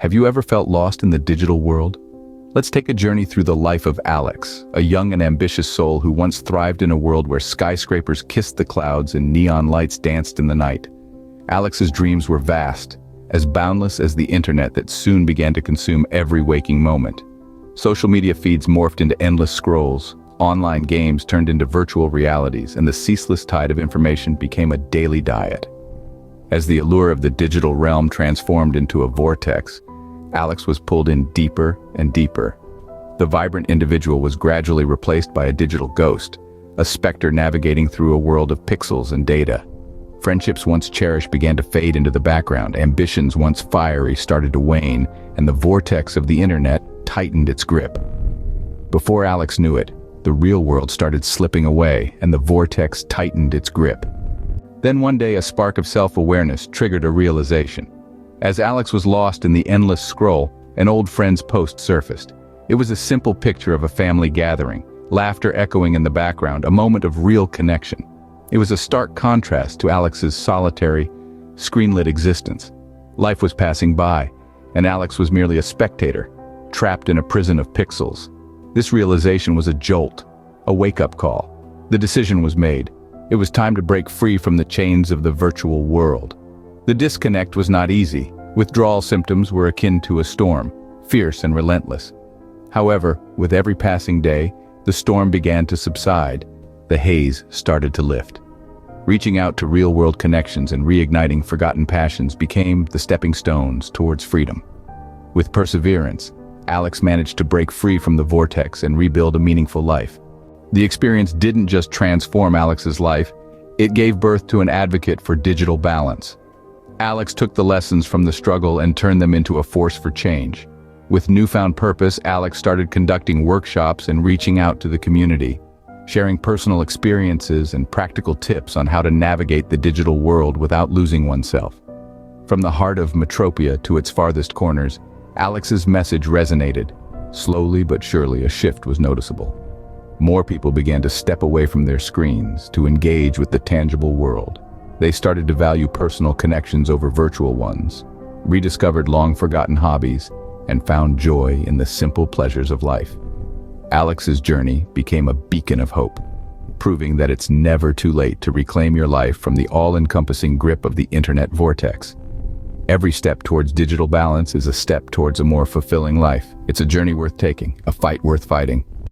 Have you ever felt lost in the digital world? Let's take a journey through the life of Alex, a young and ambitious soul who once thrived in a world where skyscrapers kissed the clouds and neon lights danced in the night. Alex's dreams were vast, as boundless as the internet that soon began to consume every waking moment. Social media feeds morphed into endless scrolls, online games turned into virtual realities, and the ceaseless tide of information became a daily diet. As the allure of the digital realm transformed into a vortex, Alex was pulled in deeper and deeper. The vibrant individual was gradually replaced by a digital ghost, a specter navigating through a world of pixels and data. Friendships once cherished began to fade into the background, ambitions once fiery started to wane, and the vortex of the internet tightened its grip. Before Alex knew it, the real world started slipping away, and the vortex tightened its grip. Then one day a spark of self-awareness triggered a realization. As Alex was lost in the endless scroll, an old friend's post surfaced. It was a simple picture of a family gathering, laughter echoing in the background, a moment of real connection. It was a stark contrast to Alex's solitary, screen-lit existence. Life was passing by, and Alex was merely a spectator, trapped in a prison of pixels. This realization was a jolt, a wake-up call. The decision was made. It was time to break free from the chains of the virtual world. The disconnect was not easy. Withdrawal symptoms were akin to a storm, fierce and relentless. However, with every passing day, the storm began to subside. The haze started to lift. Reaching out to real-world connections and reigniting forgotten passions became the stepping stones towards freedom. With perseverance, Alex managed to break free from the vortex and rebuild a meaningful life. The experience didn't just transform Alex's life, it gave birth to an advocate for digital balance. Alex took the lessons from the struggle and turned them into a force for change. With newfound purpose, Alex started conducting workshops and reaching out to the community, sharing personal experiences and practical tips on how to navigate the digital world without losing oneself. From the heart of Metropia to its farthest corners, Alex's message resonated. Slowly but surely, a shift was noticeable. More people began to step away from their screens to engage with the tangible world. They started to value personal connections over virtual ones, rediscovered long-forgotten hobbies, and found joy in the simple pleasures of life. Alex's journey became a beacon of hope, proving that it's never too late to reclaim your life from the all-encompassing grip of the internet vortex. Every step towards digital balance is a step towards a more fulfilling life. It's a journey worth taking, a fight worth fighting.